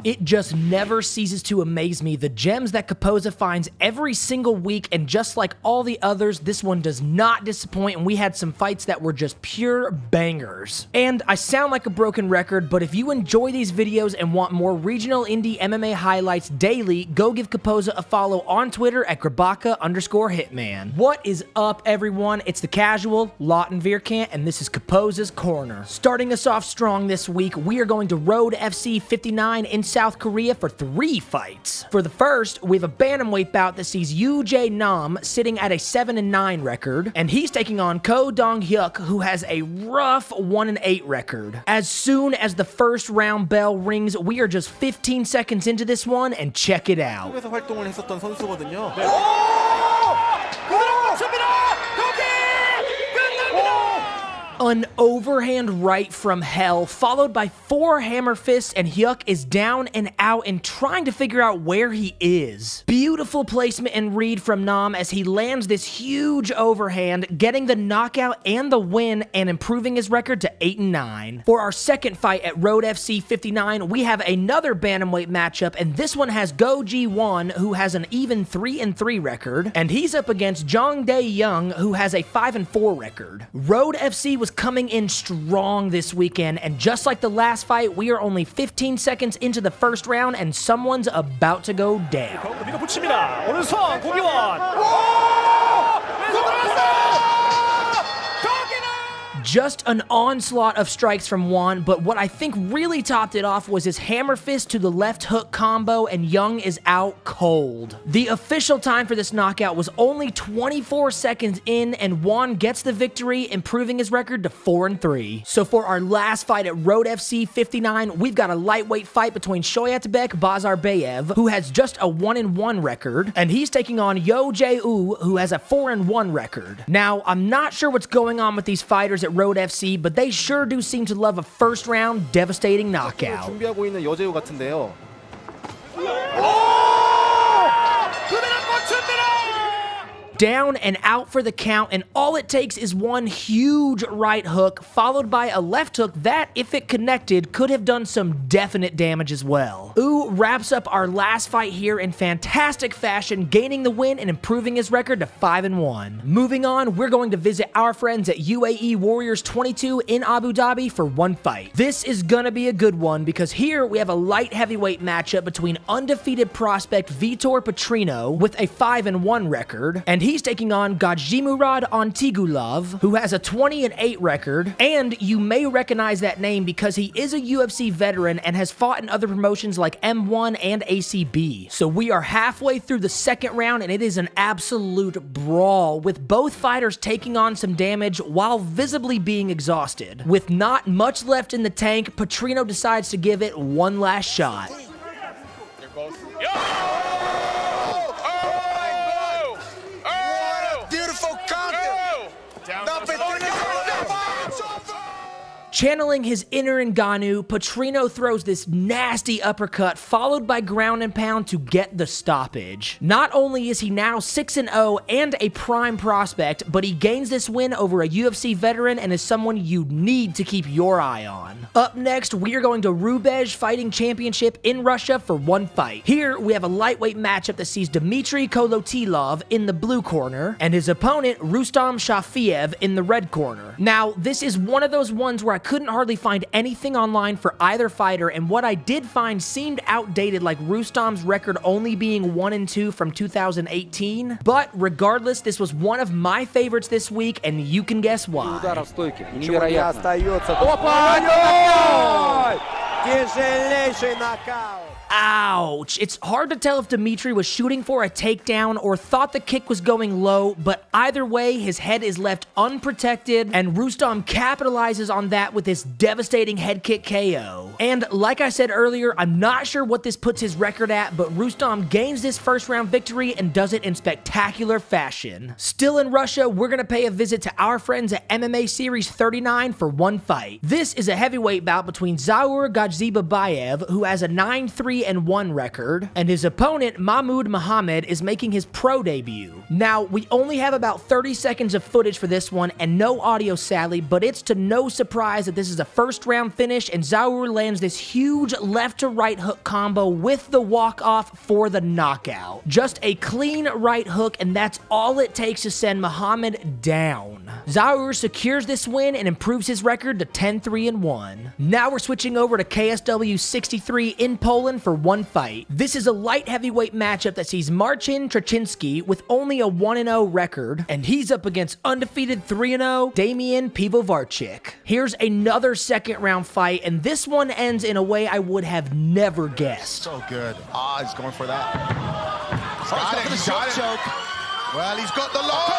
It just never ceases to amaze me, the gems that Caposa finds every single week, and just like all the others, this one does not disappoint, and we had some fights that were just pure bangers. And I sound like a broken record, but if you enjoy these videos and want more regional indie MMA highlights daily, go give Caposa a follow on Twitter at Grabaka_Hitman. What is up, everyone? It's the Casual, Lawton Vierkant, and this is Caposa's Corner. Starting us off strong this week, we are going to Road FC 59 in South Korea for 3 fights. For the first, we have a bantamweight bout that sees Yoo-Jae Nam sitting at a 7-9 record, and he's taking on Ko Dong-hyuk, who has a rough 1-8 record. As soon as the first round bell rings, we are just 15 seconds into this one, and check it out. 활동을 했었던 선수거든요. An overhand right from hell, followed by 4 hammer fists, and Hyuk is down and out and trying to figure out where he is. Beautiful placement and read from Nam as he lands this huge overhand, getting the knockout and the win and improving his record to 8-9. For our second fight at Road FC 59, we have another bantamweight matchup, and this one has Go Ji-won, who has an even 3-3 record, and he's up against Jong Dae-young, who has a 5-4 record. Road FC was coming in strong this weekend, and just like the last fight, we are only 15 seconds into the first round, and someone's about to go down. 밀어붙입니다. 오른손 고기원. Just an onslaught of strikes from Won, but what I think really topped it off was his hammer fist to the left hook combo, and Young is out cold. The official time for this knockout was only 24 seconds in, and Won gets the victory, improving his record to 4-3. So for our last fight at Road FC 59, we've got a lightweight fight between Shoyatbek Bazarbayev, who has just a 1-1 record, and he's taking on Yo Jae-woo, who has a 4-1 record. Now, I'm not sure what's going on with these fighters at Road FC, but they sure do seem to love a first round devastating knockout. 준비하고 있는 여재우 같은데요. Down and out for the count, and all it takes is one huge right hook, followed by a left hook that, if it connected, could have done some definite damage as well. Ooh wraps up our last fight here in fantastic fashion, gaining the win and improving his record to 5-1. Moving on, we're going to visit our friends at UAE Warriors 22 in Abu Dhabi for 1 fight. This is gonna be a good one, because here we have a light heavyweight matchup between undefeated prospect Vitor Petrino with a 5-1 record, and he's taking on Gajimurad Antigulov, who has a 20-8 record, and you may recognize that name because he is a UFC veteran and has fought in other promotions like M1 and ACB. So we are halfway through the second round, and it is an absolute brawl, with both fighters taking on some damage while visibly being exhausted. With not much left in the tank, Petrino decides to give it one last shot. Channeling his inner Ngannou, Petrino throws this nasty uppercut, followed by ground and pound to get the stoppage. Not only is he now 6-0 and a prime prospect, but he gains this win over a UFC veteran and is someone you need to keep your eye on. Up next, we are going to Rubej Fighting Championship in Russia for 1 fight. Here, we have a lightweight matchup that sees Dmitry Kolotilov in the blue corner, and his opponent, Rustam Shafiev, in the red corner. Now, this is one of those ones where I couldn't hardly find anything online for either fighter, and what I did find seemed outdated, like Rustam's record only being 1-2 from 2018. But regardless, this was one of my favorites this week, and you can guess why. Ouch! It's hard to tell if Dmitry was shooting for a takedown or thought the kick was going low, but either way, his head is left unprotected, and Rustam capitalizes on that with this devastating head kick KO. And like I said earlier, I'm not sure what this puts his record at, but Rustam gains this first round victory and does it in spectacular fashion. Still in Russia, we're gonna pay a visit to our friends at MMA Series 39 for 1 fight. This is a heavyweight bout between Zaur Gadzhibabayev, who has a 9-3 3-1 record, and his opponent, Mahmoud Muhammad, is making his pro debut. Now, we only have about 30 seconds of footage for this one, and no audio sadly, but it's to no surprise that this is a first round finish, and Zaur lands this huge left to right hook combo with the walk-off for the knockout. Just a clean right hook, and that's all it takes to send Muhammad down. Zaur secures this win and improves his record to 10-3-1. Now we're switching over to KSW 63 in Poland for one fight. This is a light heavyweight matchup that sees Marcin Traczynski with only a 1-0 record, and he's up against undefeated 3-0 Damian Piwowarczyk. Here's another second round fight, and this one ends in a way I would have never guessed. So good. He's going for that. He's got it. Choke. Well, he's got the long.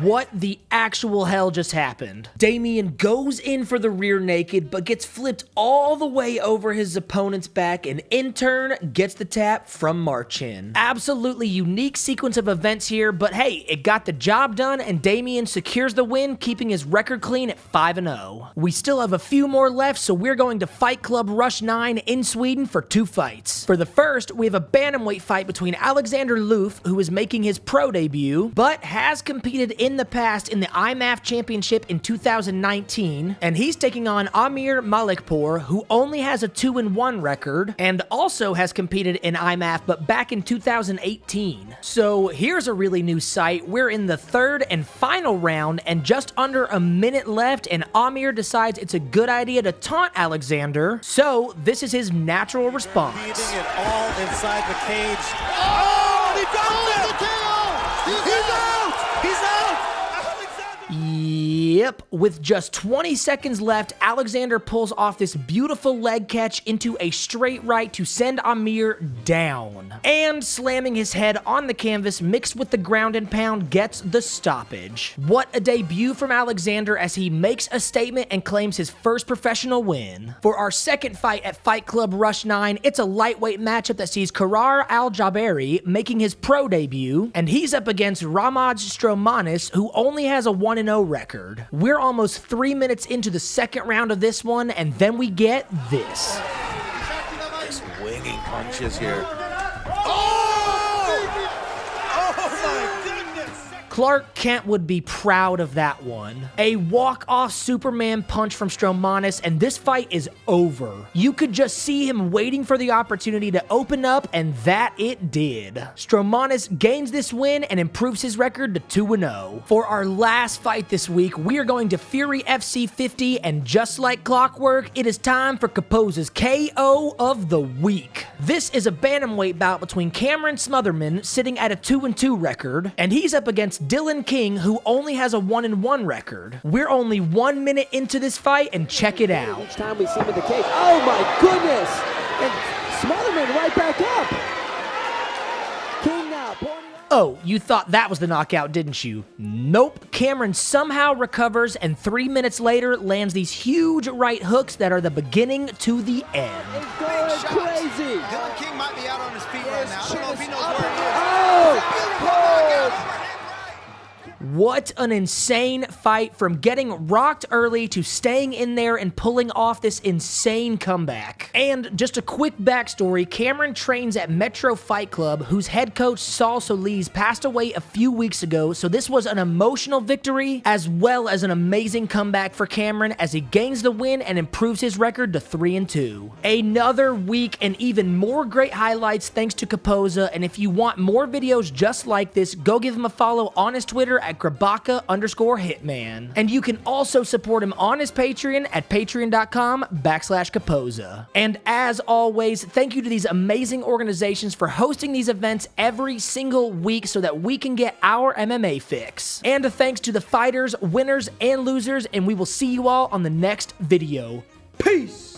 What the actual hell just happened? Damian goes in for the rear naked, but gets flipped all the way over his opponent's back, and in turn gets the tap from Marcin. Absolutely unique sequence of events here, but hey, it got the job done, and Damian secures the win, keeping his record clean at 5-0. We still have a few more left, so we're going to Fight Club Rush 9 in Sweden for 2 fights. For the first, we have a bantamweight fight between Alexander Loof, who is making his pro debut, but has competed in the past in the IMAF Championship in 2019, and he's taking on Amir Malikpour, who only has a 2-1 record, and also has competed in IMAF, but back in 2018. So here's a really new sight. We're in the third and final round, and just under a minute left, and Amir decides it's a good idea to taunt Alexander, so this is his natural response. Leaving it all inside the cage. Oh, he got the KO! He's out! He's out! Yep, with just 20 seconds left, Alexander pulls off this beautiful leg catch into a straight right to send Amir down. And slamming his head on the canvas mixed with the ground and pound gets the stoppage. What a debut from Alexander as he makes a statement and claims his first professional win. For our second fight at Fight Club Rush 9, it's a lightweight matchup that sees Karar Al-Jabari making his pro debut, and he's up against Ramad Stromanis, who only has a 1-0 record. We're almost 3 minutes into the second round of this one, and then we get this. Swinging punches here. Clark Kent would be proud of that one. A walk-off Superman punch from Stromanis, and this fight is over. You could just see him waiting for the opportunity to open up, and that it did. Stromanis gains this win and improves his record to 2-0. For our last fight this week, we are going to Fury FC 50, and just like clockwork, it is time for Caposa's KO of the week. This is a bantamweight bout between Cameron Smotherman, sitting at a 2-2 record, and he's up against Dylan King, who only has a 1-1 record. We're only 1 minute into this fight, and check it out. Each time we see him in the cage. Oh my goodness! And Smotherman right back up. King now. Oh, you thought that was the knockout, didn't you? Nope. Cameron somehow recovers, and 3 minutes later lands these huge right hooks that are the beginning to the end. It's going crazy. Dylan King might be out on his feet right now. I don't know if he knows where he is. Oh! What an insane fight, from getting rocked early to staying in there and pulling off this insane comeback. And just a quick backstory, Cameron trains at Metro Fight Club, whose head coach Saul Solis passed away a few weeks ago, so this was an emotional victory as well as an amazing comeback for Cameron as he gains the win and improves his record to 3-2. Another week and even more great highlights thanks to Caposa, and if you want more videos just like this, go give him a follow on his Twitter at Grabaka_Hitman. And you can also support him on his Patreon at patreon.com/Caposa. And as always, thank you to these amazing organizations for hosting these events every single week so that we can get our MMA fix. And a thanks to the fighters, winners, and losers, and we will see you all on the next video. Peace!